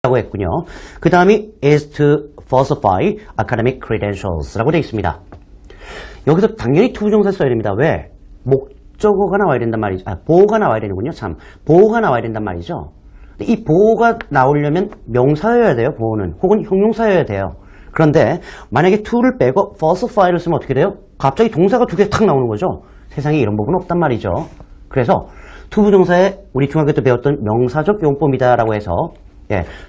라고 했군요. 그 다음이 is to falsify academic credentials 라고 되어 있습니다. 여기서 당연히 투부정사 써야 됩니다. 왜? 목적어가 나와야 된단 말이죠. 보호가 나와야 되는군요. 참. 보호가 나와야 된단 말이죠. 근데 이 보호가 나오려면 명사여야 돼요. 보호는. 혹은 형용사여야 돼요. 그런데 만약에 to를 빼고 falsify를 쓰면 어떻게 돼요? 갑자기 동사가 두 개 탁 나오는 거죠. 세상에 이런 부분은 없단 말이죠. 그래서 투부정사에 우리 중학교 때 배웠던 명사적 용법이다라고 해서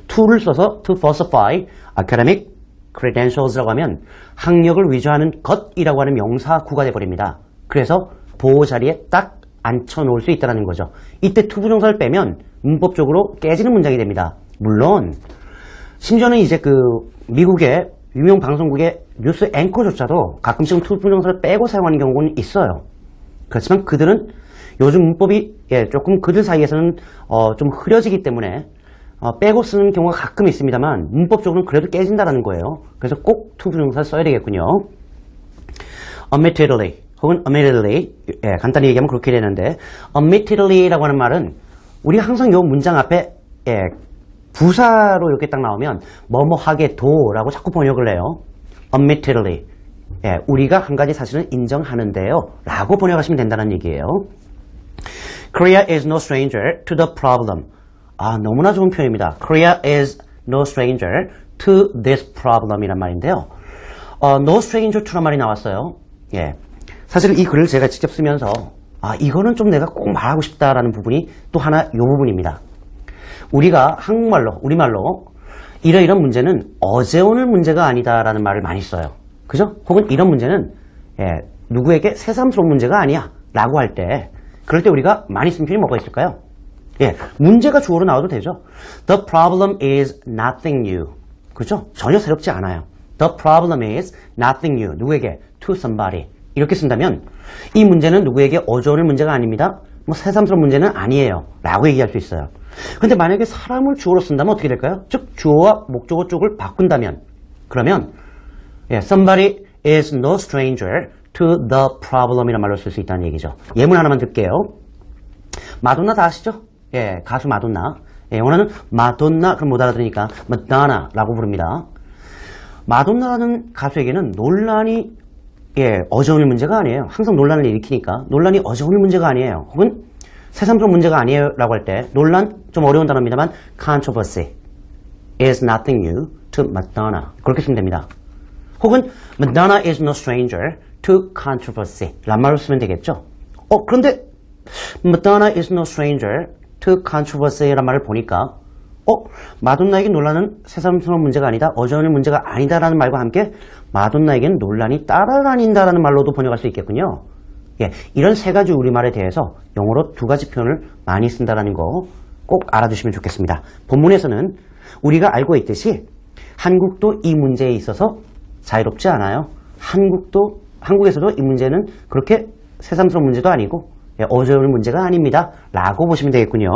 to를 써서 to falsify academic credentials라고 하면 학력을 위조하는 것이라고 하는 명사구가 돼버립니다. 그래서 보호 자리에 딱 앉혀놓을 수 있다는 거죠. 이때 투부정사를 빼면 문법적으로 깨지는 문장이 됩니다. 물론 심지어는 이제 그 미국의 유명 방송국의 뉴스 앵커조차도 가끔씩은 투부정사를 빼고 사용하는 경우는 있어요. 그렇지만 그들은 요즘 문법이 조금 그들 사이에서는 좀 흐려지기 때문에 빼고 쓰는 경우가 가끔 있습니다만 문법적으로는 그래도 깨진다는 거예요. 그래서 꼭 투부정사를 써야 되겠군요. admittedly 혹은 admittedly 간단히 얘기하면 그렇게 되는데 admittedly라고 하는 말은 우리가 항상 이 문장 앞에 부사로 이렇게 딱 나오면 뭐뭐 하게 도라고 자꾸 번역을 해요. admittedly 우리가 한 가지 사실은 인정하는데요 라고 번역하시면 된다는 얘기예요. Korea is no stranger to the problem. 너무나 좋은 표현입니다. Korea is no stranger to this problem 이란 말인데요. no stranger to란 말이 나왔어요. 사실 이 글을 제가 직접 쓰면서 이거는 좀 내가 꼭 말하고 싶다라는 부분이 또 하나 이 부분입니다. 우리가 한국말로, 우리말로 이런 문제는 어제 오늘 문제가 아니다라는 말을 많이 써요. 그죠? 혹은 이런 문제는 누구에게 새삼스러운 문제가 아니야 라고 할 때 그럴 때 우리가 많이 쓰는 표현이 뭐가 있을까요? 문제가 주어로 나와도 되죠. The problem is nothing new. 그렇죠? 전혀 새롭지 않아요. The problem is nothing new. 누구에게? To somebody. 이렇게 쓴다면 이 문제는 누구에게 어제 오늘 문제가 아닙니다. 새삼스러운 문제는 아니에요. 라고 얘기할 수 있어요. 근데 만약에 사람을 주어로 쓴다면 어떻게 될까요? 즉 주어와 목적어 쪽을 바꾼다면 그러면 somebody is no stranger to the problem 이란 말로 쓸 수 있다는 얘기죠. 예문 하나만 들게요. 마돈나 다 아시죠? 가수 마돈나. 영어는 마돈나 그럼 못 알아들으니까 마돈나라고 부릅니다. 마돈나라는 가수에게는 논란이 어제 오늘 문제가 아니에요. 항상 논란을 일으키니까 논란이 어제 오늘 문제가 아니에요. 혹은 새삼스러운 문제가 아니에요 라고 할 때 논란 좀 어려운 단어입니다만 controversy is nothing new to Madonna 그렇게 쓰면 됩니다. 혹은 Madonna is no stranger to controversy 란 말로 쓰면 되겠죠. 그런데 Madonna is no stranger to controversy 란 말을 보니까 마돈나에게 논란은 새삼스러운 문제가 아니다. 어제 오늘 문제가 아니다라는 말과 함께 마돈나에게는 논란이 따라다닌다라는 말로도 번역할 수 있겠군요. 이런 세 가지 우리말에 대해서 영어로 두 가지 표현을 많이 쓴다는 거 꼭 알아두시면 좋겠습니다. 본문에서는 우리가 알고 있듯이 한국도 이 문제에 있어서 자유롭지 않아요. 한국에서도 이 문제는 그렇게 새삼스러운 문제도 아니고 어제 오늘 문제가 아닙니다. 라고 보시면 되겠군요.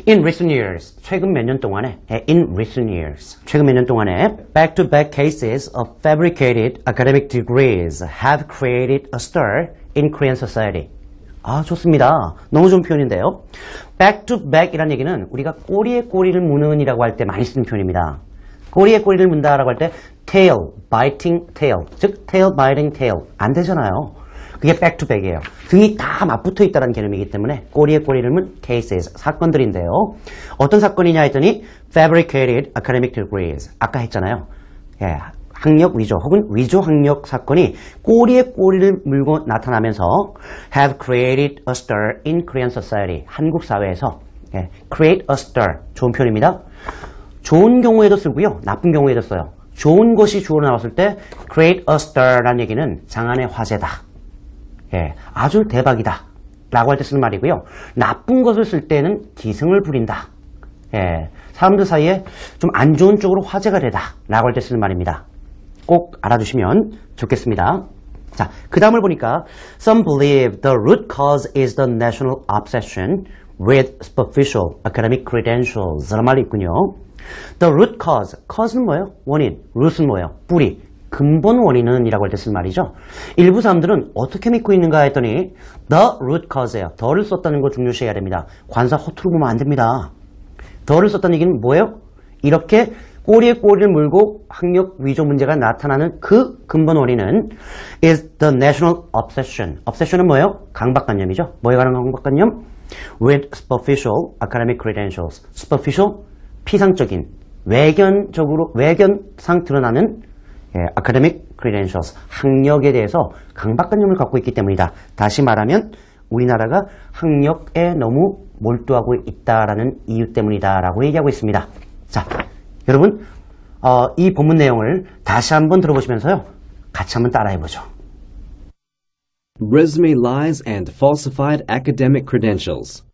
In recent years, 최근 몇 년 동안에 back-to-back cases of fabricated academic degrees have created a stir in Korean society. 좋습니다. 너무 좋은 표현인데요. back-to-back이라는 얘기는 우리가 꼬리에 꼬리를 무는 이라고 할 때 많이 쓰는 표현입니다. 꼬리에 꼬리를 문다라고 할 때 tail, biting tail, 즉 tail biting tail 안 되잖아요. 그게 back-to-back이에요. 등이 다 맞붙어 있다는 개념이기 때문에 꼬리에 꼬리를 문 cases, 사건들인데요. 어떤 사건이냐 했더니 fabricated academic degrees. 아까 했잖아요. 학력 위조 혹은 위조 학력 사건이 꼬리에 꼬리를 물고 나타나면서 have created a stir in Korean society. 한국 사회에서 create a stir. 좋은 표현입니다. 좋은 경우에도 쓰고요. 나쁜 경우에도 써요. 좋은 것이 주어로 나왔을 때 create a stir라는 얘기는 장안의 화제다. 아주 대박이다 라고 할 때 쓰는 말이고요. 나쁜 것을 쓸 때는 기승을 부린다. 사람들 사이에 좀 안 좋은 쪽으로 화제가 되다 라고 할 때 쓰는 말입니다. 꼭 알아두시면 좋겠습니다. 자, 그 다음을 보니까 Some believe the root cause is the national obsession with superficial academic credentials 라는 말이 있군요. The root cause는 뭐예요? 원인, root은 뭐예요? 뿌리. 근본 원인은 이라고 할 때 쓴 말이죠. 일부 사람들은 어떻게 믿고 있는가 했더니 the root cause예요. the를 썼다는 거 중요시해야 됩니다. 관사 허투루 보면 안 됩니다. 더를 썼다는 얘기는 뭐예요? 이렇게 꼬리에 꼬리를 물고 학력 위조 문제가 나타나는 그 근본 원인은 is the national obsession. obsession은 뭐예요? 강박관념이죠. 뭐에 관한 강박관념? with superficial academic credentials. superficial, 피상적인, 외견상 드러나는 academic credentials, 학력에 대해서 강박관념을 갖고 있기 때문이다. 다시 말하면 우리나라가 학력에 너무 몰두하고 있다라는 이유 때문이다라고 얘기하고 있습니다. 자, 여러분 이 본문 내용을 다시 한번 들어보시면서요. 같이 한번 따라해보죠. Resume lies and falsified academic credentials.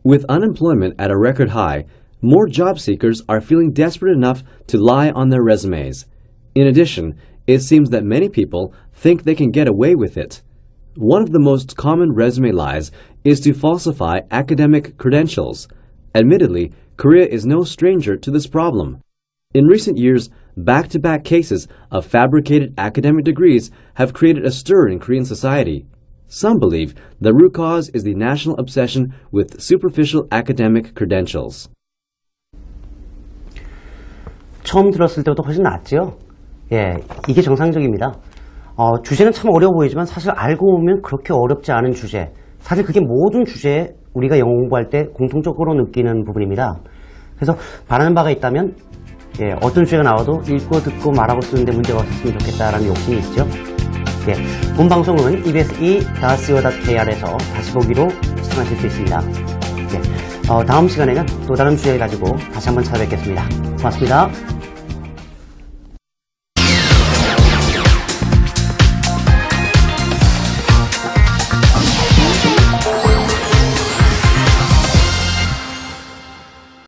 With unemployment at a record high, more job seekers are feeling desperate enough to lie on their resumes. In addition, it seems that many people think they can get away with it. One of the most common resume lies is to falsify academic credentials. Admittedly, Korea is no stranger to this problem. In recent years, back-to-back cases of fabricated academic degrees have created a stir in Korean society. Some believe the root cause is the national obsession with superficial academic credentials. 처음 들었을 때보다 훨씬 낫죠? 예, 이게 정상적입니다. 주제는 참 어려워 보이지만 사실 알고 보면 그렇게 어렵지 않은 주제. 사실 그게 모든 주제에 우리가 영어 공부할 때 공통적으로 느끼는 부분입니다. 그래서 바라는 바가 있다면 어떤 주제가 나와도 읽고 듣고 말하고 쓰는데 문제가 없었으면 좋겠다라는 욕심이 있죠. 본 방송은 ebs.co.kr에서 다시 보기로 시청하실 수 있습니다. 다음 시간에는 또 다른 주제 가지고 다시 한번 찾아뵙겠습니다. 고맙습니다.